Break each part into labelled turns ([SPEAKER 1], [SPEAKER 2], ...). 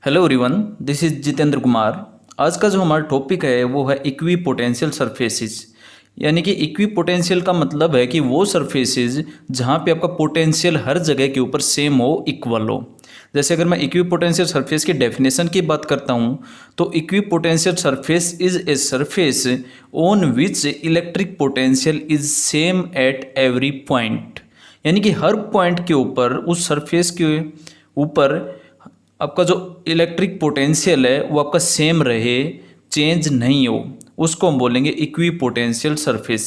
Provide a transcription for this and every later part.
[SPEAKER 1] Hello everyone, this is Jitendra Kumar. आज का जो हमारा टॉपिक है वो है इक्वी पोटेंशियल सरफेसेस। यानी कि इक्वी पोटेंशियल का मतलब है कि वो सरफेसेस जहाँ पे आपका पोटेंशियल हर जगह के ऊपर सेम हो, इक्वल हो। जैसे अगर मैं इक्वी पोटेंशियल सरफेस की डेफिनेशन की बात करता हूँ तो equi potential surface is a surface on which electric potential is same at every point. यानी कि हर पॉइंट के ऊपर उस सरफेस के ऊपर आपका जो इलेक्ट्रिक पोटेंशियल है वो आपका सेम रहे, चेंज नहीं हो, उसको हम बोलेंगे इक्वी पोटेंशियल सरफेस।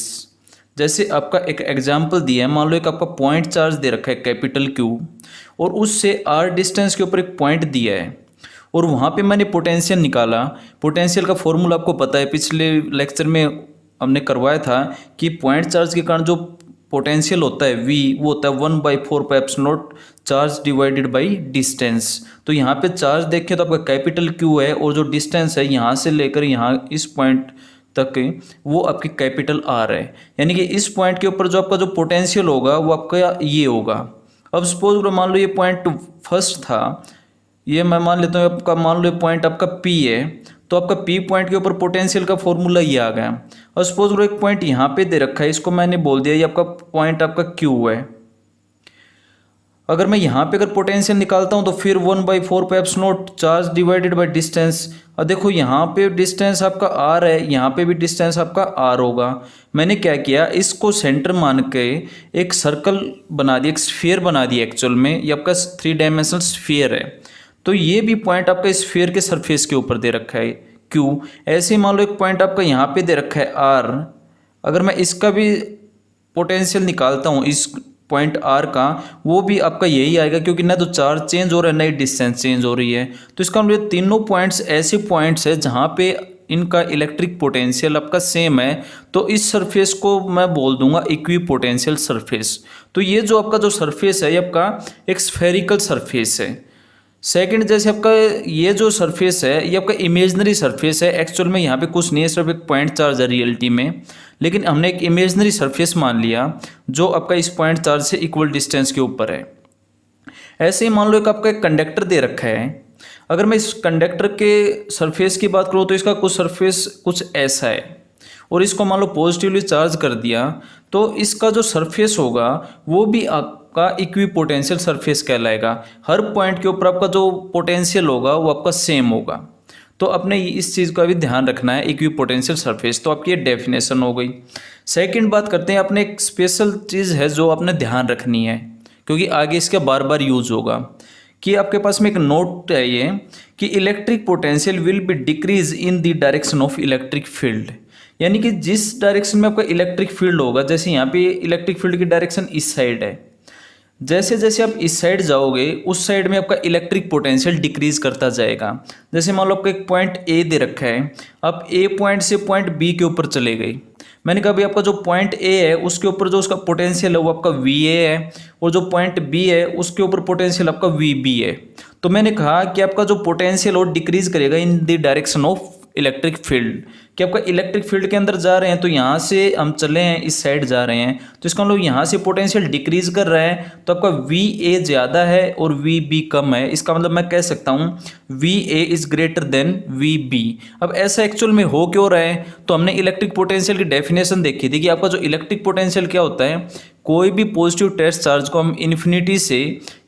[SPEAKER 1] जैसे आपका एक एग्जांपल दिया है, मान लो एक आपका पॉइंट चार्ज दे रखा है कैपिटल क्यू और उससे आर डिस्टेंस के ऊपर एक पॉइंट दिया है और वहाँ पे मैंने पोटेंशियल निकाला। पोटेंशियल का फॉर्मूला आपको पता है, पिछले लेक्चर में हमने करवाया था कि पॉइंट चार्ज के कारण जो पोटेंशियल होता है V वो होता है 1/4πε0 चार्ज डिवाइडेड बाई डिस्टेंस। तो यहाँ पे चार्ज देखें तो आपका कैपिटल Q है और जो डिस्टेंस है यहाँ से लेकर यहाँ इस पॉइंट तक वो आपकी कैपिटल R है। यानी कि इस पॉइंट के ऊपर जो आपका जो पोटेंशियल होगा वो आपका ये होगा। अब सपोज करो मान लो ये पॉइंट फर्स्ट था, ये मैं मान लेता हूँ आपका, मान लो ये पॉइंट आपका P है तो आपका P पॉइंट के ऊपर पोटेंशियल का फॉर्मूला ये आ गया। और सपोज करो एक पॉइंट यहाँ पे दे रखा है, इसको मैंने बोल दिया ये आपका पॉइंट आपका Q है। अगर मैं यहाँ पे अगर पोटेंशियल निकालता हूँ तो फिर 1/4πε0 चार्ज डिवाइडेड बाई डिस्टेंस। और देखो यहाँ पे डिस्टेंस आपका R है, यहाँ पे भी डिस्टेंस आपका R होगा। मैंने क्या किया, इसको सेंटर मान के एक सर्कल बना दिया, एक स्फीयर बना दिया। एक्चुअल में ये आपका 3 डायमेंशनल स्फीयर है। तो ये भी पॉइंट आपका स्फीयर के सरफेस के ऊपर दे रखा है Q। ऐसे ही मान लो एक पॉइंट आपका यहाँ पे दे रखा है R। अगर मैं इसका भी पोटेंशियल निकालता हूँ इस पॉइंट R का, वो भी आपका यही आएगा क्योंकि ना तो चार्ज चेंज हो रहा है ना ही डिस्टेंस चेंज हो रही है। तो इसका मतलब तीनों पॉइंट्स ऐसे पॉइंट्स है जहाँ पे इनका इलेक्ट्रिक पोटेंशियल आपका सेम है। तो इस सरफेस को मैं बोल दूंगा इक्वी पोटेंशियल सरफेस। तो ये जो आपका जो सरफेस है ये आपका एक स्फेरिकल सरफेस है। सेकंड, जैसे आपका ये जो सरफेस है ये आपका इमेजनरी सरफेस है। एक्चुअल में यहाँ पे कुछ नहीं है, सिर्फ एक पॉइंट चार्ज है रियलिटी में, लेकिन हमने एक इमेजनरी सरफेस मान लिया जो आपका इस पॉइंट चार्ज से इक्वल डिस्टेंस के ऊपर है। ऐसे ही मान लो एक आपका एक कंडक्टर दे रखा है। अगर मैं इस कंडक्टर के सरफेस की बात करूँ तो इसका कुछ सरफेस कुछ ऐसा है और इसको मान लो पॉजिटिवली चार्ज कर दिया तो इसका जो सरफेस होगा वो भी आपका इक्वी पोटेंशियल सरफेस कहलाएगा। हर पॉइंट के ऊपर आपका जो पोटेंशियल होगा वो आपका सेम होगा। तो अपने इस चीज़ का भी ध्यान रखना है, इक्वी पोटेंशियल सरफेस। तो आपकी ये डेफिनेशन हो गई। सेकंड बात करते हैं, अपने एक स्पेशल चीज़ है जो आपने ध्यान रखनी है क्योंकि आगे इसका बार बार यूज होगा, कि आपके पास में एक नोट है ये कि electric potential will be decrease in the direction of electric field. यानी कि जिस डायरेक्शन में आपका इलेक्ट्रिक फील्ड होगा, जैसे यहाँ पे इलेक्ट्रिक फील्ड की डायरेक्शन इस साइड है, जैसे जैसे आप इस साइड जाओगे उस साइड में आपका इलेक्ट्रिक पोटेंशियल डिक्रीज करता जाएगा। जैसे मान लो आपका एक पॉइंट ए दे रखा है, आप ए पॉइंट से पॉइंट बी के ऊपर चले गए। मैंने कहा भाई आपका जो पॉइंट ए है उसके ऊपर जो उसका पोटेंशियल है वो आपका वी ए है और जो पॉइंट बी है उसके ऊपर पोटेंशियल आपका वी बी है। तो मैंने कहा कि आपका जो पोटेंशियल वो डिक्रीज करेगा in the direction of electric field, कि आपका इलेक्ट्रिक फील्ड के अंदर जा रहे हैं तो यहाँ से हम चले हैं इस साइड जा रहे हैं तो इसका मतलब यहाँ से पोटेंशियल डिक्रीज कर रहा है तो आपका वी ए ज़्यादा है और वी बी कम है। इसका मतलब मैं कह सकता हूँ V A is greater than V B. अब ऐसा एक्चुअल में हो क्यों रहा है, तो हमने इलेक्ट्रिक पोटेंशियल की डेफिनेशन देखी थी कि आपका जो इलेक्ट्रिक पोटेंशियल क्या होता है, कोई भी पॉजिटिव टेस्ट चार्ज को हम इन्फिनिटी से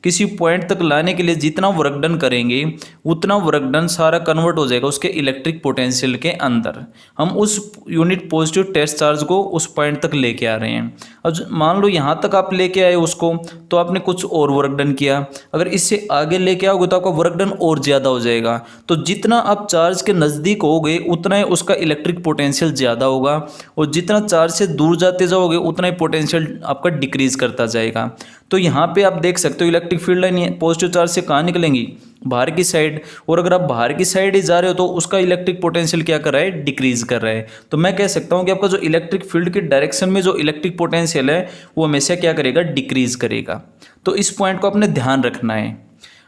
[SPEAKER 1] किसी पॉइंट तक लाने के लिए जितना वर्क डन करेंगे उतना वर्क डन सारा कन्वर्ट हो जाएगा उसके इलेक्ट्रिक पोटेंशियल के अंदर। हम उस यूनिट पॉजिटिव टेस्ट चार्ज को उस पॉइंट तक लेके आ रहे हैं। अब मान लो यहाँ तक आप लेके आए उसको तो आपने कुछ और वर्क डन किया, अगर इससे आगे लेके आओगे तो आपका वर्क डन और ज़्यादा हो जाएगा। तो जितना आप चार्ज के नज़दीक होगे उतना ही उसका इलेक्ट्रिक पोटेंशियल ज़्यादा होगा और जितना चार्ज से दूर जाते जाओगे उतना ही पोटेंशियल आपका डिक्रीज करता जाएगा। तो यहाँ पे आप देख सकते हो electric field line positive charge से कहाँ निकलेंगी, बाहर की साइड, और अगर आप बाहर की साइड ही जा रहे हो तो उसका इलेक्ट्रिक पोटेंशियल क्या कर रहा है, डिक्रीज कर रहा है। तो मैं कह सकता हूँ कि आपका जो इलेक्ट्रिक फील्ड की डायरेक्शन में जो इलेक्ट्रिक पोटेंशियल है वो हमेशा क्या करेगा, डिक्रीज करेगा। तो इस पॉइंट को आपने ध्यान रखना है।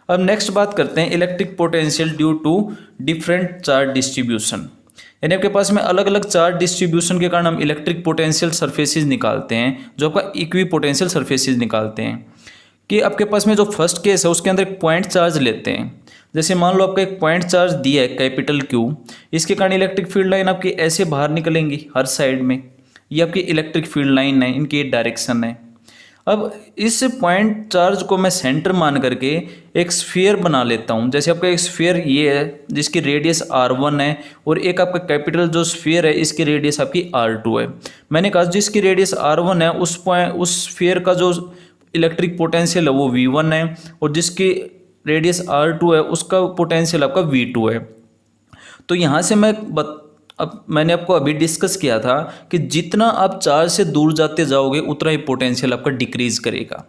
[SPEAKER 1] अब नेक्स्ट बात करते हैं electric potential due to different charge distribution. यानी आपके पास में अलग अलग चार्ज डिस्ट्रीब्यूशन के कारण हम इलेक्ट्रिक पोटेंशियल सरफेसेस निकालते हैं, जो आपका इक्वी पोटेंशियल सरफेसेस निकालते हैं। कि आपके पास में जो फर्स्ट केस है उसके अंदर एक पॉइंट चार्ज लेते हैं। जैसे मान लो आपका एक पॉइंट चार्ज दिया है कैपिटल क्यू, इसके कारण इलेक्ट्रिक फील्ड लाइन आपकी ऐसे बाहर निकलेंगी हर साइड में, ये आपकी इलेक्ट्रिक फील्ड लाइन है, इनकी डायरेक्शन है। अब इस पॉइंट चार्ज को मैं सेंटर मान करके एक स्फीयर बना लेता हूँ। जैसे आपका एक स्फीयर ये है जिसकी रेडियस r1 है, और एक आपका कैपिटल जो स्फीयर है इसकी रेडियस आपकी r2 है। मैंने कहा जिसकी रेडियस r1 है उस स्फीयर का जो इलेक्ट्रिक पोटेंशियल है वो v1 है, और जिसकी रेडियस r2 है उसका पोटेंशियल आपका v2 है। तो यहाँ से अब मैंने आपको अभी डिस्कस किया था कि जितना आप चार्ज से दूर जाते जाओगे उतना ही पोटेंशियल आपका डिक्रीज करेगा।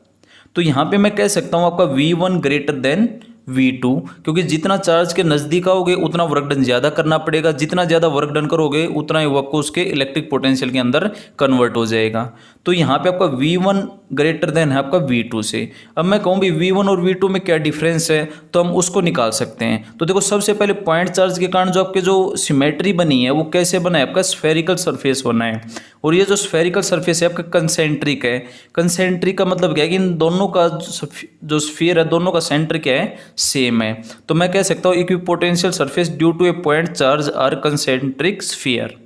[SPEAKER 1] तो यहाँ पे मैं कह सकता हूँ आपका V1 ग्रेटर देन V2, क्योंकि जितना चार्ज के नज़दीक आओगे उतना वर्क डन ज़्यादा करना पड़ेगा, जितना ज़्यादा वर्क डन करोगे उतना ही वर्क को उसके इलेक्ट्रिक पोटेंशियल के अंदर कन्वर्ट हो जाएगा। तो यहाँ पे आपका V1 ग्रेटर देन है आपका V2 से। अब मैं कहूँ भी V1 और V2 में क्या डिफरेंस है, तो हम उसको निकाल सकते हैं। तो देखो सबसे पहले पॉइंट चार्ज के कारण जो आपके जो सिमेट्री बनी है वो कैसे बना है, आपका स्फेरिकल सरफेस बना है, और ये जो स्फेरिकल सरफेस है आपका कंसेंट्रिक है। कंसेंट्रिक का मतलब क्या है कि इन दोनों का जो स्फीयर है दोनों का सेंटर क्या है, सेम है। तो मैं कह सकता हूँ equipotential surface due to a point charge are concentric sphere.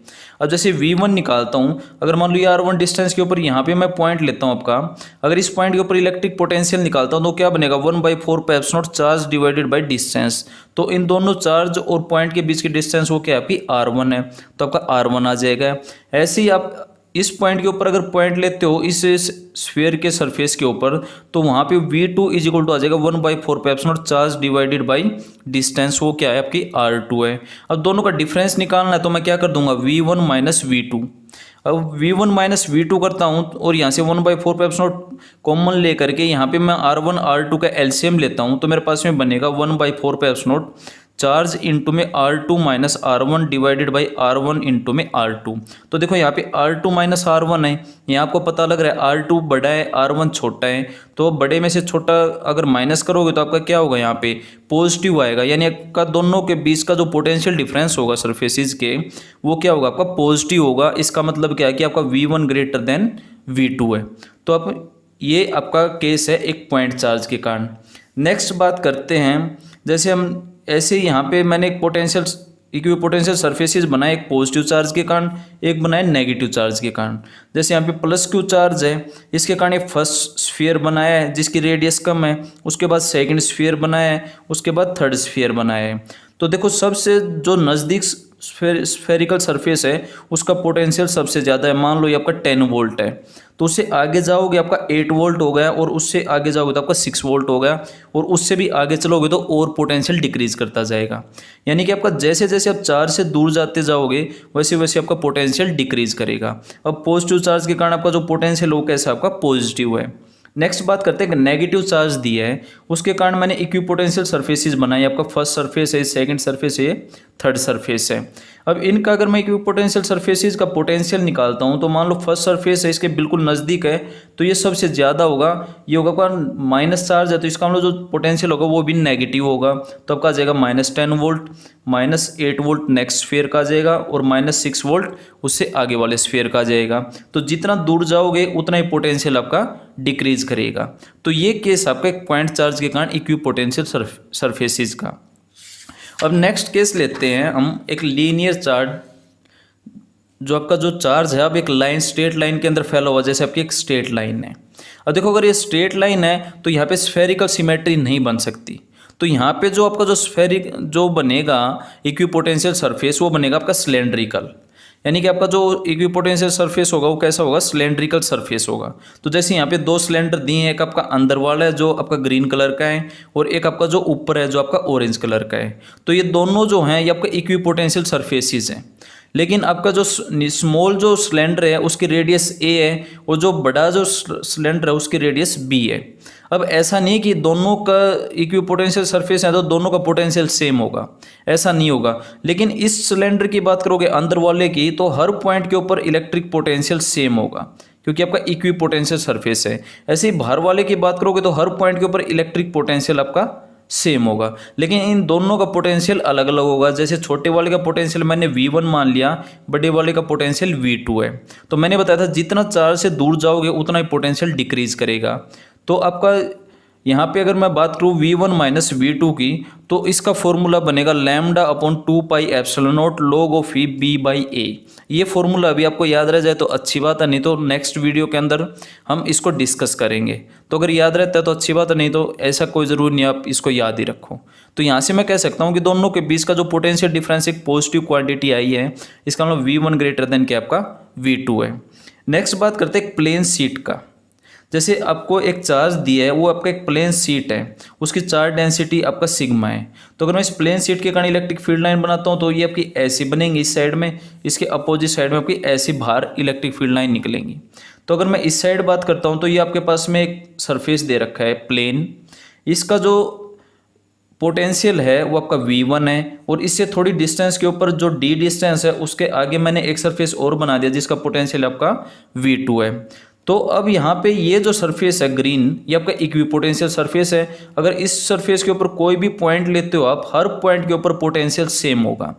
[SPEAKER 1] अब जैसे V1 निकालता हूँ, अगर मान लो ये R1 डिस्टेंस के ऊपर यहाँ पे मैं पॉइंट लेता हूँ आपका, अगर इस पॉइंट के ऊपर इलेक्ट्रिक पोटेंशियल निकालता हूँ तो क्या बनेगा 1/4 चार्ज डिवाइडेड बाई डिस्टेंस। तो इन दोनों चार्ज और पॉइंट के बीच की डिस्टेंस वो क्या है आपकी R1 है, तो आपका R1 आ जाएगा। ऐसे ही आप इस पॉइंट के ऊपर अगर पॉइंट लेते हो इस स्फीयर के सरफेस के ऊपर, तो वहाँ पे V2 इज इक्वल टू आ जाएगा 1/4 चार्ज डिवाइडेड बाई डिस्टेंस, वो क्या है आपकी R2 है। अब दोनों का डिफरेंस निकालना है तो मैं क्या कर दूंगा V1 माइनस V2। अब V1 माइनस V2 करता हूँ और यहाँ से 1/4 कॉमन लेकर के यहाँ पे मैं R1 R2 का एलसीएम लेता हूँ, तो मेरे पास में बनेगा 1/4 चार्ज इंटू में R2 minus R1 divided by R1 into में R2। तो देखो यहाँ पे R2 माइनस R1 है, यहाँ आपको पता लग रहा है R2 बड़ा है R1 छोटा है, तो बड़े में से छोटा अगर माइनस करोगे तो आपका क्या होगा, यहाँ पे पॉजिटिव आएगा, यानी आपका दोनों के बीच का जो पोटेंशियल डिफरेंस होगा सरफेसेस के वो क्या होगा, आपका पॉजिटिव होगा। इसका मतलब क्या है कि आपका V1 ग्रेटर देन V2 है। तो अब ये आपका केस है एक पॉइंट चार्ज के कारण। नेक्स्ट बात करते हैं, जैसे हम ऐसे ही यहाँ पे मैंने एक पोटेंशियल इक्विपोटेंशियल सरफेसेस बनाए, एक पॉजिटिव चार्ज के कारण, एक बनाए नेगेटिव चार्ज के कारण। जैसे यहाँ पे प्लस क्यू चार्ज है, इसके कारण एक फर्स्ट स्फीयर बनाया है जिसकी रेडियस कम है, उसके बाद सेकंड स्फीयर बनाया है, उसके बाद थर्ड स्फीयर बनाया है। तो देखो सबसे जो नज़दीक स्फेरिकल सरफेस है उसका पोटेंशियल सबसे ज़्यादा है, मान लो ये आपका 10 वोल्ट है, तो उससे आगे जाओगे आपका 8 वोल्ट हो गया, और उससे आगे जाओगे तो आपका 6 वोल्ट हो गया, और उससे भी आगे चलोगे तो और पोटेंशियल डिक्रीज करता जाएगा। यानी कि आपका जैसे जैसे आप चार्ज से दूर जाते जाओगे वैसे वैसे आपका पोटेंशियल डिक्रीज करेगा। अब पॉजिटिव चार्ज के कारण आपका जो पोटेंशियल हो कैसा आपका पॉजिटिव है। नेक्स्ट बात करते हैं, नेगेटिव चार्ज दिया है उसके कारण मैंने इक्विपोटेंशियल सरफेसेस बनाई। आपका फर्स्ट सरफेस है, सेकंड सरफेस है, थर्ड सरफेस है। अब इनका अगर मैं इक्विपोटेंशियल सरफेसेस का पोटेंशियल निकालता हूं तो मान लो फर्स्ट सरफेस है इसके बिल्कुल नज़दीक है, तो ये सबसे ज़्यादा होगा, ये होगा आपका माइनस चार्ज है, तो इसका मतलब जो पोटेंशियल होगा वो भी नेगेटिव होगा। तो आपका आ जाएगा -10 वोल्ट, -8 वोल्ट नेक्स्ट स्फीयर का आ जाएगा, और -6 वोल्ट उससे आगे वाले स्फीयर का आ जाएगा। तो जितना दूर जाओगे उतना ही पोटेंशियल आपका डिक्रीज करेगा। तो ये केस आपका एक पॉइंट चार्ज के कारण इक्विपोटेंशियल सरफेसेस का। अब नेक्स्ट केस लेते हैं हम एक लीनियर चार्ज, जो आपका जो चार्ज है अब एक लाइन स्ट्रेट लाइन के अंदर फैला हुआ, जैसे आपकी एक स्ट्रेट लाइन है। अब देखो अगर ये स्ट्रेट लाइन है तो यहाँ पे स्फेरिकल सिमेट्री नहीं बन सकती, तो यहाँ पे जो आपका जो बनेगा इक्विपोटेंशियल सरफेस वो बनेगा आपका सिलेंड्रिकल, यानी कि आपका जो इक्विपोटेंशियल सरफेस होगा वो कैसा होगा, सिलेंड्रिकल सरफेस होगा। तो जैसे यहाँ पे दो सिलेंडर दिए हैं, एक आपका अंदर वाला है जो आपका ग्रीन कलर का है, और एक आपका जो ऊपर है जो आपका ऑरेंज कलर का है। तो ये दोनों जो हैं ये आपका इक्विपोटेंशियल सरफेसेस हैं, लेकिन आपका जो स्मॉल जो सिलेंडर है उसकी रेडियस a है, और जो बड़ा जो सिलेंडर है उसकी रेडियस b है। अब ऐसा नहीं कि दोनों का इक्विपोटेंशियल सरफेस है तो दोनों का पोटेंशियल सेम होगा, ऐसा नहीं होगा। लेकिन इस सिलेंडर की बात करोगे अंदर वाले की, तो हर पॉइंट के ऊपर इलेक्ट्रिक पोटेंशियल सेम होगा, क्योंकि आपका इक्विपोटेंशियल सरफेस है। ऐसे ही बाहर वाले की बात करोगे तो हर पॉइंट के ऊपर इलेक्ट्रिक पोटेंशियल आपका सेम होगा, लेकिन इन दोनों का पोटेंशियल अलग अलग होगा। जैसे छोटे वाले का पोटेंशियल मैंने V1 मान लिया, बड़े वाले का पोटेंशियल V2 है। तो मैंने बताया था जितना चार्ज से दूर जाओगे उतना ही पोटेंशियल डिक्रीज करेगा। तो आपका यहाँ पे अगर मैं बात करूँ V1 माइनस V2 की, तो इसका फॉर्मूला बनेगा lambda upon 2 pi epsilon naught log of e b by a. ये फॉर्मूला अभी आपको याद रह जाए तो अच्छी बात है, नहीं तो नेक्स्ट वीडियो के अंदर हम इसको डिस्कस करेंगे। तो अगर याद रहता है तो अच्छी बात है, नहीं तो ऐसा कोई ज़रूरी नहीं, आप इसको याद ही रखो। तो यहाँ से मैं कह सकता हूँ कि दोनों के बीच का जो पोटेंशियल डिफरेंस एक पॉजिटिव क्वांटिटी आई है, इसका मतलब V1 ग्रेटर देन क्या आपका V2 है। नेक्स्ट बात करते हैं एक प्लेन शीट का। जैसे आपको एक चार्ज दिया है, वो आपका एक प्लेन शीट है, उसकी चार्ज डेंसिटी आपका सिग्मा है। तो अगर मैं इस प्लेन शीट के कारण इलेक्ट्रिक फील्ड लाइन बनाता हूँ तो ये आपकी ऐसी बनेंगी इस साइड में, इसके अपोजिट साइड में आपकी ऐसी बाहर इलेक्ट्रिक फील्ड लाइन निकलेंगी। तो अगर मैं इस साइड बात करता हूँ तो ये आपके पास में एक सरफेस दे रखा है प्लेन, इसका जो पोटेंशियल है वो आपका V1 है, और इससे थोड़ी डिस्टेंस के ऊपर जो d डिस्टेंस है उसके आगे मैंने एक सरफेस और बना दिया जिसका पोटेंशियल आपका V2 है। तो अब यहाँ पे ये जो सरफेस है ग्रीन, ये आपका इक्विपोटेंशियल सरफेस है। अगर इस सरफेस के ऊपर कोई भी पॉइंट लेते हो आप, हर पॉइंट के ऊपर पोटेंशियल सेम होगा।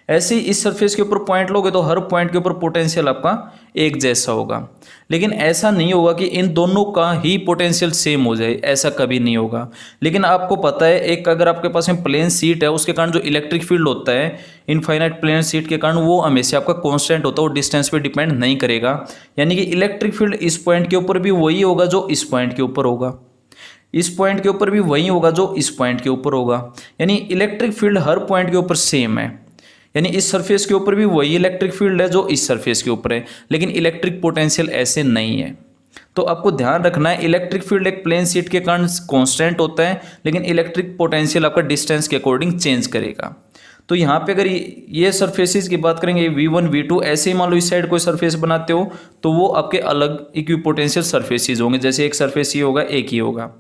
[SPEAKER 1] ऐसे ही इस सरफेस के ऊपर पॉइंट लोगे तो हर पॉइंट के ऊपर पोटेंशियल आपका एक जैसा होगा। लेकिन ऐसा नहीं होगा कि इन दोनों का ही पोटेंशियल सेम हो जाए, ऐसा कभी नहीं होगा। लेकिन आपको पता है, एक अगर आपके पास में प्लेन शीट है, उसके कारण जो इलेक्ट्रिक फील्ड होता है इनफाइनाइट प्लेन शीट के कारण, वो हमेशा आपका कांस्टेंट होता है, वो डिस्टेंस पे डिपेंड नहीं करेगा। यानी कि इलेक्ट्रिक फील्ड इस पॉइंट के ऊपर भी वही होगा जो इस पॉइंट के ऊपर होगा, इस पॉइंट के ऊपर भी वही होगा जो इस पॉइंट के ऊपर होगा। यानी इलेक्ट्रिक फील्ड हर पॉइंट के ऊपर सेम है। यानी इस सरफेस के ऊपर भी वही इलेक्ट्रिक फील्ड है जो इस सरफेस के ऊपर है, लेकिन इलेक्ट्रिक पोटेंशियल ऐसे नहीं है। तो आपको ध्यान रखना है, इलेक्ट्रिक फील्ड एक प्लेन शीट के कारण कांस्टेंट होता है, लेकिन इलेक्ट्रिक पोटेंशियल आपका डिस्टेंस के अकॉर्डिंग चेंज करेगा। तो यहाँ पे अगर ये सरफेसेस की बात करेंगे, V1 V2, ऐसे ही मान लो इस साइड कोई सरफेस बनाते हो तो वो आपके अलग इक्विपोटेंशियल सरफेसेस होंगे। जैसे एक सरफेस ये होगा, एक ही होगा।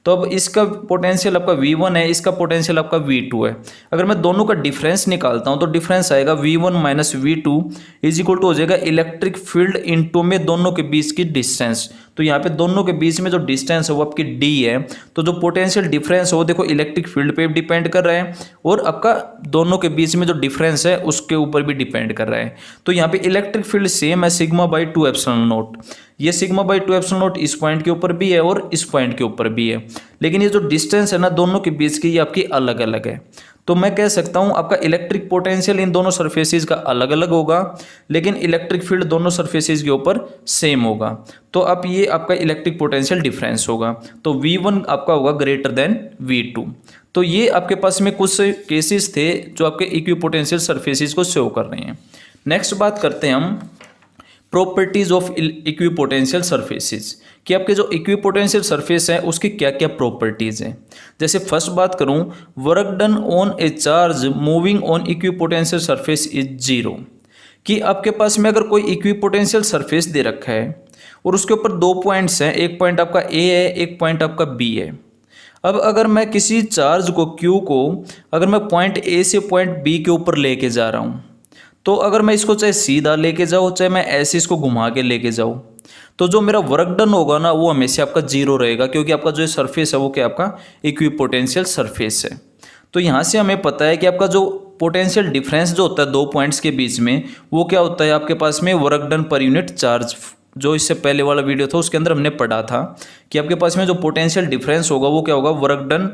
[SPEAKER 1] तो अब इसका पोटेंशियल आपका V1 है, इसका पोटेंशियल आपका V2 है। अगर मैं दोनों का डिफरेंस निकालता हूं तो डिफरेंस आएगा V1 minus V2 is equal to हो जाएगा इलेक्ट्रिक फील्ड इनटू में दोनों के बीच की डिस्टेंस। तो यहाँ पे दोनों के बीच में जो डिस्टेंस है वो आपकी D है। तो जो पोटेंशियल डिफरेंस है वो देखो इलेक्ट्रिक फील्ड पे भी डिपेंड कर रहा है, और आपका दोनों के बीच में जो डिफरेंस है उसके ऊपर भी डिपेंड कर रहा है। तो यहाँ पे इलेक्ट्रिक फील्ड सेम है सिग्मा बाई 2 एप्सिलॉन नॉट। ये सिग्मा बाई 2 एप्सिलॉन नॉट इस पॉइंट के ऊपर भी है और इस पॉइंट के ऊपर भी है, लेकिन ये जो डिस्टेंस है ना दोनों के बीच की, ये आपकी अलग अलग है। तो मैं कह सकता हूँ आपका इलेक्ट्रिक पोटेंशियल इन दोनों सरफेसेस का अलग अलग होगा, लेकिन इलेक्ट्रिक फील्ड दोनों सरफेसेस के ऊपर सेम होगा। तो अब ये आपका इलेक्ट्रिक पोटेंशियल डिफरेंस होगा। तो V1 आपका होगा ग्रेटर देन V2। तो ये आपके पास में कुछ केसेस थे जो आपके इक्विपोटेंशियल सरफेसेस को शो कर रहे हैं। नेक्स्ट बात करते हैं हम प्रॉपर्टीज ऑफ इक्विपोटेंशियल सरफेसेस, कि आपके जो इक्विपोटेंशियल सरफेस है उसकी क्या क्या प्रॉपर्टीज हैं। जैसे फर्स्ट बात करूं, work done on A charge moving on equipotential surface is zero, कि आपके पास में अगर कोई इक्विपोटेंशियल सरफेस दे रखा है और उसके ऊपर दो पॉइंट्स हैं, एक पॉइंट आपका A है, एक पॉइंट आपका B है। अब अगर मैं किसी चार्ज को Q को अगर मैं पॉइंट A से पॉइंट B के ऊपर लेके जा रहा हूँ, तो अगर मैं इसको चाहे सीधा लेके जाऊँ चाहे मैं ऐसे इसको घुमा के लेके जाऊँ, तो जो मेरा वर्क डन होगा ना वो हमेशा आपका जीरो रहेगा, क्योंकि आपका जो सरफेस है वो क्या आपका इक्विपोटेंशियल सरफेस है। तो यहाँ से हमें पता है कि आपका जो पोटेंशियल डिफरेंस जो होता है दो पॉइंट्स के बीच में, वो क्या होता है आपके पास में work done per unit charge. जो इससे पहले वाला वीडियो था उसके अंदर हमने पढ़ा था कि आपके पास में जो पोटेंशियल डिफरेंस होगा वो क्या होगा, work done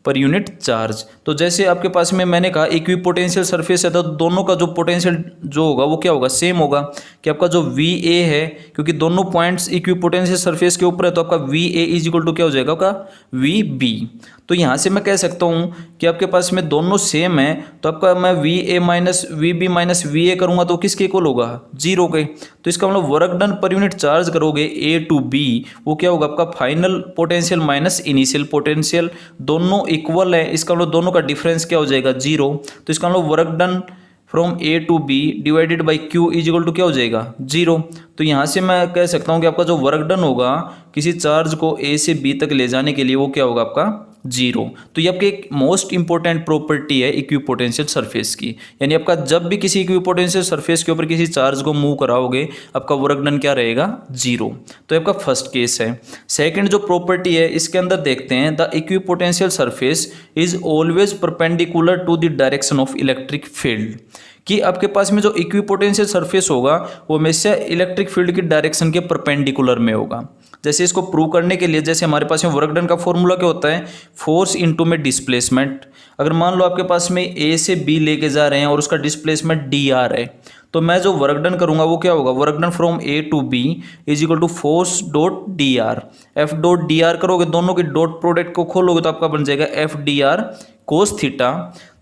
[SPEAKER 1] per unit charge. तो जैसे आपके पास में मैंने कहा इक्विपोटेंशियल सरफेस है, तो दोनों का जो पोटेंशियल जो होगा वो क्या होगा, सेम होगा। कि आपका जो VA है, क्योंकि दोनों पॉइंट्स इक्विपोटेंशियल सरफेस के ऊपर है, तो आपका VA इज इक्वल टू क्या हो जाएगा आपका VB। तो यहाँ से मैं कह सकता हूँ कि आपके पास में दोनों सेम है, तो आपका मैं VA minus VB minus VA करूँगा तो किसके इक्वल होगा, जीरो के। तो इसका मतलब work done per unit charge करोगे A टू B, वो क्या होगा आपका final potential minus initial potential, दोनों इक्वल है। इसका मतलब दोनों का डिफरेंस क्या हो जाएगा, जीरो। तो इसका मतलब work done from A to B divided by Q is equal to क्या हो जाएगा, जीरो। तो यहाँ से मैं कह सकता हूँ कि आपका जो वर्क डन होगा किसी चार्ज को A से B तक ले जाने के लिए वो क्या होगा आपका, जीरो। तो ये आपकी एक मोस्ट इंपॉर्टेंट प्रॉपर्टी है इक्विपोटेंशियल सरफेस की। यानी आपका जब भी किसी इक्विपोटेंशियल सरफेस के ऊपर किसी चार्ज को मूव कराओगे आपका वर्क डन क्या रहेगा, जीरो। तो आपका फर्स्ट केस है। सेकंड जो प्रॉपर्टी है इसके अंदर देखते हैं, the equipotential surface is always perpendicular to the direction of electric field, कि आपके पास में जो इक्विपोटेंशियल सरफेस होगा वो हमेशा इलेक्ट्रिक फील्ड की डायरेक्शन के परपेंडिकुलर में होगा। जैसे इसको प्रूव करने के लिए जैसे हमारे पास में वर्क डन का फॉर्मूला क्या होता है, फोर्स इनटू में डिस्प्लेसमेंट। अगर मान लो आपके पास में ए से बी लेके जा रहे हैं और उसका डिस्प्लेसमेंट डी आर है, तो मैं जो वर्क डन करूंगा वो क्या होगा, work done from A to B is equal to force dot D R. F dot D R करोगे, दोनों के डॉट प्रोडक्ट को खोलोगे तो आपका बन जाएगा F D R cos theta.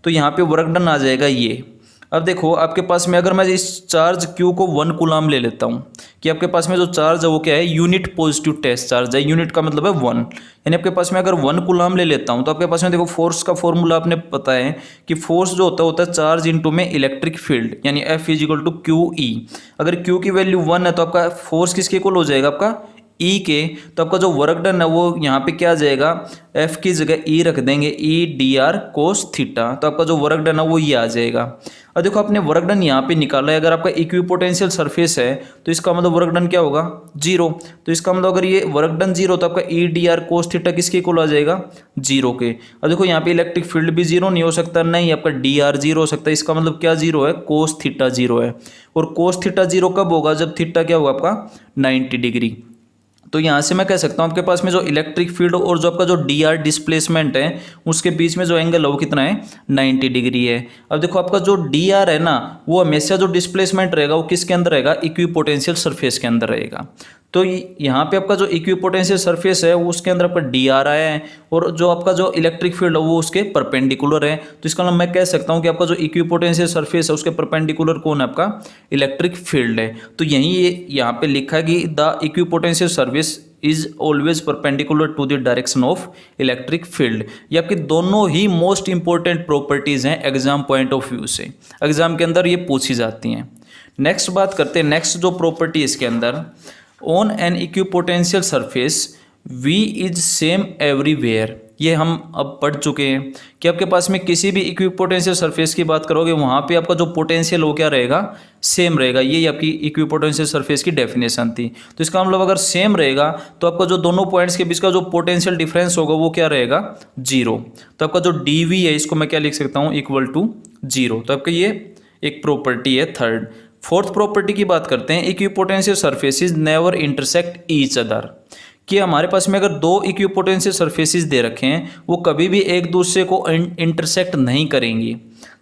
[SPEAKER 1] तो यहाँ पे वर्क डन आ जाएगा ये। अब देखो आपके पास में अगर मैं इस चार्ज Q को 1 कूलाम ले लेता हूँ कि आपके पास में जो चार्ज है वो क्या है, यूनिट पॉजिटिव टेस्ट चार्ज है, यूनिट का मतलब है 1, यानी आपके पास में अगर 1 कूलाम ले लेता हूँ तो आपके पास में देखो फोर्स का फॉर्मूला आपने पता है कि फोर्स जो होता है चार्ज इनटू में इलेक्ट्रिक फील्ड, यानी F is equal to Q E. अगर Q की वैल्यू 1 है तो आपका फोर्स किसके इक्वल हो जाएगा, आपका ई के। तो आपका जो वर्क डन है वो यहाँ पे क्या आ जाएगा, एफ की जगह ई रख देंगे, E D R cos theta. तो आपका जो वर्क डन है वो ये आ जाएगा। और देखो आपने वर्क डन यहाँ पे निकाला है, अगर आपका इक्विपोटेंशियल सरफेस है तो इसका मतलब वर्क डन क्या होगा, 0। तो इसका मतलब अगर ये वर्क डन 0 तो आपका E D R cos theta किसके इक्वल आ जाएगा, 0 के। और देखो यहाँ पे इलेक्ट्रिक फील्ड भी 0 नहीं हो सकता, नहीं आपका डी आर 0 हो सकता है। इसका मतलब क्या 0 है, कोस थीटा 0 है। और कोस थीटा 0 कब होगा, जब थीटा क्या होगा आपका 90 डिग्री। तो यहाँ से मैं कह सकता हूँ आपके पास में जो इलेक्ट्रिक फील्ड और जो आपका जो डी आर डिस्प्लेसमेंट है उसके बीच में जो एंगल है वो कितना है, 90 डिग्री है। अब देखो आपका जो डी आर है ना वो हमेशा जो डिस्प्लेसमेंट रहेगा वो किसके अंदर रहेगा, इक्विपोटेंशियल सरफेस के अंदर रहेगा। तो यहाँ पे आपका जो इक्विपोटेंशियल सरफेस है वो उसके अंदर आपका डी आर आया है और जो आपका जो इलेक्ट्रिक फील्ड है वो उसके परपेंडिकुलर है। तो इसका मतलब मैं कह सकता हूँ कि आपका जो इक्विपोटेंशियल सरफेस है उसके परपेंडिकुलर कौन है, आपका इलेक्ट्रिक फील्ड है। तो यही यहाँ पे लिखा है कि the equipotential surface is always perpendicular to the direction of electric field. ये आपकी दोनों ही मोस्ट इंपॉर्टेंट प्रॉपर्टीज हैं एग्जाम पॉइंट ऑफ व्यू से, एग्जाम के अंदर ये पूछी जाती हैं। नेक्स्ट बात करते हैं, नेक्स्ट जो प्रॉपर्टी इसके अंदर, on an equipotential surface V is same everywhere. ये हम अब पढ़ चुके हैं कि आपके पास में किसी भी इक्विपोटेंशियल सरफेस की बात करोगे वहाँ पे आपका जो पोटेंशियल वो क्या रहेगा, सेम रहेगा। ये आपकी इक्विपोटेंशियल सरफेस की डेफिनेशन थी। तो इसका मतलब अगर सेम रहेगा तो आपका जो दोनों पॉइंट्स के बीच का जो पोटेंशियल डिफरेंस होगा वो क्या रहेगा, 0। तो आपका जो dV है इसको मैं क्या लिख सकता हूँ, इक्वल टू 0। तो आपका ये एक प्रॉपर्टी है थर्ड। फोर्थ प्रॉपर्टी की बात करते हैं, equipotential surfaces never intersect each other. कि हमारे पास में अगर दो इक्विपोटेंशियल सरफेसेस दे रखे हैं वो कभी भी एक दूसरे को इंटरसेक्ट नहीं करेंगी।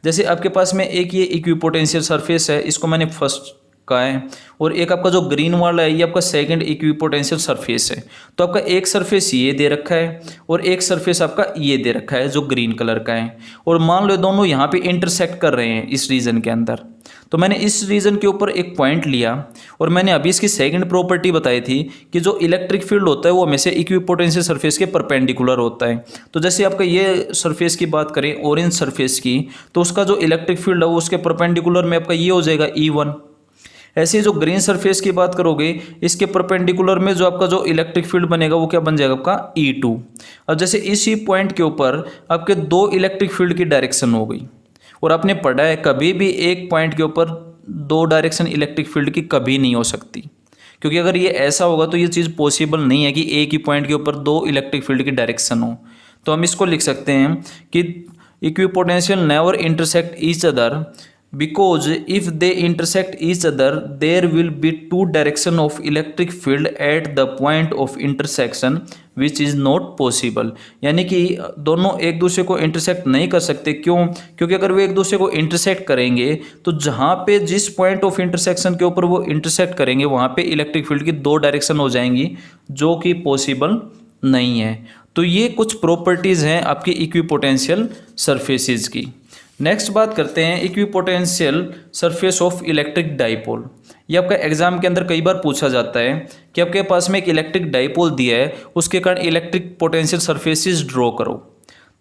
[SPEAKER 1] जैसे आपके पास में एक ये इक्विपोटेंशियल सरफेस है, इसको मैंने फर्स्ट का है, और एक आपका जो ग्रीन वाला है ये आपका सेकंड इक्विपोटेंशियल सरफेस है। तो आपका एक सरफेस ये दे रखा है और एक सरफेस आपका ये दे रखा है जो ग्रीन कलर का है, और मान लो दोनों यहाँ पे इंटरसेक्ट कर रहे हैं इस रीजन के अंदर। तो मैंने इस रीजन के ऊपर एक पॉइंट लिया और मैंने अभी इसकी सेकंड प्रॉपर्टी बताई थी कि जो इलेक्ट्रिक फील्ड होता है वो हमेशा इक्विपोटेंशियल सरफेस के परपेंडिकुलर होता है। तो जैसे आपका ये सरफेस की बात करें ऑरेंज सरफेस की, तो उसका जो इलेक्ट्रिक फील्ड है वो उसके परपेंडिकुलर में आपका ये हो जाएगा E1। ऐसे जो ग्रीन सरफेस की बात करोगे इसके परपेंडिकुलर में जो आपका जो इलेक्ट्रिक फील्ड बनेगा वो क्या बन जाएगा, आपका E2। अब जैसे इसी पॉइंट के ऊपर आपके दो इलेक्ट्रिक फील्ड की डायरेक्शन हो गई, और आपने पढ़ा है कभी भी एक पॉइंट के ऊपर दो डायरेक्शन इलेक्ट्रिक फील्ड की कभी नहीं हो सकती, क्योंकि अगर ये ऐसा होगा तो ये चीज़ पॉसिबल नहीं है कि एक ही पॉइंट के ऊपर दो इलेक्ट्रिक फील्ड की डायरेक्शन हो। तो हम इसको लिख सकते हैं कि equipotential never intersect each other because if they intersect each other there will be two direction of electric field at the point of intersection which is not possible। यानी कि दोनों एक दूसरे को इंटरसेक्ट नहीं कर सकते। क्यों? क्योंकि अगर वे एक दूसरे को इंटरसेक्ट करेंगे तो जहाँ पे जिस पॉइंट ऑफ इंटरसेक्शन के ऊपर वो इंटरसेक्ट करेंगे वहाँ पे इलेक्ट्रिक फील्ड की दो डायरेक्शन हो जाएंगी, जो कि पॉसिबल नहीं है। तो ये कुछ प्रॉपर्टीज़ हैं आपकी इक्विपोटेंशियल सरफेसेस की। नेक्स्ट बात करते हैं equipotential surface of electric dipole. ये आपका एग्जाम के अंदर कई बार पूछा जाता है कि आपके पास में एक इलेक्ट्रिक डाइपोल दिया है उसके कारण इलेक्ट्रिक पोटेंशियल सरफेसेस ड्रॉ करो।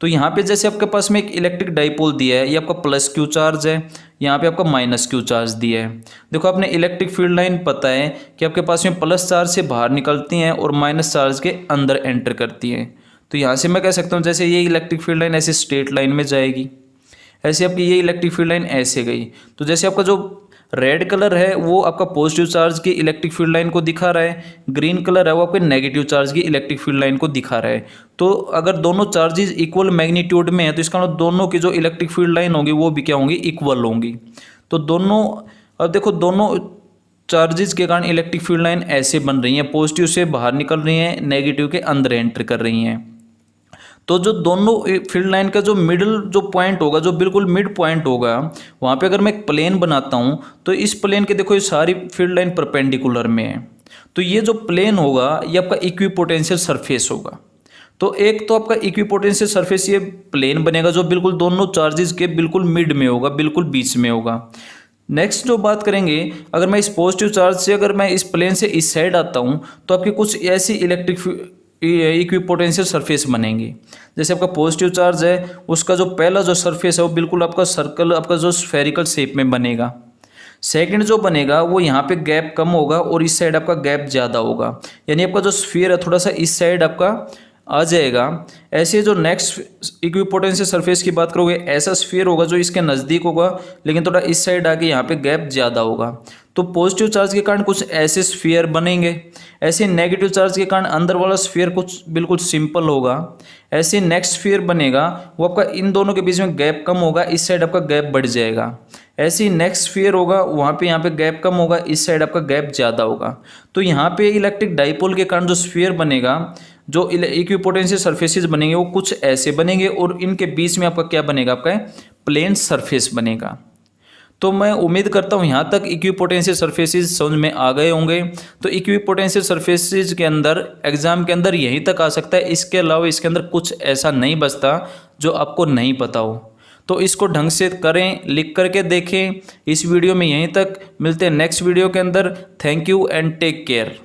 [SPEAKER 1] तो यहाँ पे जैसे आपके पास में एक इलेक्ट्रिक डाइपोल दिया है, ये आपका प्लस क्यू चार्ज है, यहाँ पे आपका माइनस क्यू चार्ज दिया है। देखो आपने इलेक्ट्रिक फील्ड लाइन पता है कि आपके पास में प्लस चार्ज से बाहर निकलती हैं और माइनस चार्ज के अंदर एंटर करती हैं। तो यहाँ से मैं कह सकता हूँ जैसे ये इलेक्ट्रिक फील्ड लाइन ऐसे स्ट्रेट लाइन में जाएगी, ऐसे आपकी ये इलेक्ट्रिक फील्ड लाइन ऐसे गई। तो जैसे आपका जो रेड कलर है वो आपका पॉजिटिव चार्ज की इलेक्ट्रिक फील्ड लाइन को दिखा रहा है, ग्रीन कलर है वो आपके नेगेटिव चार्ज की इलेक्ट्रिक फील्ड लाइन को दिखा रहा है। तो अगर दोनों चार्जेस इक्वल मैग्नीट्यूड में है तो इसका मतलब दोनों की जो इलेक्ट्रिक फील्ड लाइन होगी वो भी क्या होंगी, इक्वल होंगी। तो दोनों, अब देखो दोनों चार्जेस के कारण इलेक्ट्रिक फील्ड लाइन ऐसे बन रही हैं, पॉजिटिव से बाहर निकल रही हैं, नेगेटिव के अंदर एंटर कर रही हैं। तो जो दोनों फील्ड लाइन का जो मिडिल जो पॉइंट होगा, जो बिल्कुल मिड पॉइंट होगा, वहाँ पे अगर मैं एक प्लेन बनाता हूँ तो इस प्लेन के देखो ये सारी फील्ड लाइन परपेंडिकुलर में है। तो ये जो प्लेन होगा ये आपका इक्विपोटेंशियल सरफेस होगा। तो एक तो आपका इक्विपोटेंशियल सरफेस ये प्लेन बनेगा जो बिल्कुल दोनों चार्जेस के बिल्कुल मिड में होगा, बिल्कुल बीच में होगा। नेक्स्ट जो बात करेंगे, अगर मैं इस पॉजिटिव चार्ज से अगर मैं इस प्लेन से इस साइड आता हूँ तो आपकी कुछ ऐसी इलेक्ट्रिक इक्विपोटेंशियल सरफेस बनेंगी। जैसे आपका पॉजिटिव चार्ज है उसका जो पहला जो सरफेस है वो बिल्कुल आपका सर्कल, आपका जो स्फेरिकल शेप में बनेगा। सेकंड जो बनेगा वो यहाँ पे गैप कम होगा और इस साइड आपका गैप ज़्यादा होगा, यानी आपका जो स्फीयर है थोड़ा सा इस साइड आपका आ जाएगा। ऐसे जो नेक्स्ट इक्विपोटेंशियल सरफेस की बात करोगे, ऐसा स्फीयर होगा जो इसके नज़दीक होगा लेकिन थोड़ा इस साइड आके यहाँ पे गैप ज़्यादा होगा। तो पॉजिटिव चार्ज के कारण कुछ ऐसे स्फीयर बनेंगे, ऐसे नेगेटिव चार्ज के कारण अंदर वाला स्फीयर कुछ बिल्कुल सिंपल होगा। ऐसे नेक्स्ट स्फीयर बनेगा वो आपका इन दोनों के बीच में गैप कम होगा, इस साइड आपका गैप बढ़ जाएगा। ऐसे ही नेक्स्ट स्फीयर होगा वहाँ पे यहाँ पे गैप कम होगा, इस साइड आपका गैप ज़्यादा होगा। तो यहाँ पे इलेक्ट्रिक डाइपोल के कारण जो स्फीयर बनेगा, जो इक्विपोटेंशियल सरफेसेस बनेंगे वो कुछ ऐसे बनेंगे और इनके बीच में आपका क्या बनेगा, आपका प्लेन सरफेस बनेगा। तो मैं उम्मीद करता हूँ यहाँ तक इक्विपोटेंशियल सरफेसेस समझ में आ गए होंगे। तो इक्विपोटेंशियल सरफेसेस के अंदर एग्जाम के अंदर यहीं तक आ सकता है, इसके अलावा इसके अंदर कुछ ऐसा नहीं बचता जो आपको नहीं पता हो। तो इसको ढंग से करें, लिख करके देखें। इस वीडियो में यहीं तक, मिलते हैं नेक्स्ट वीडियो के अंदर। Thank you and take care.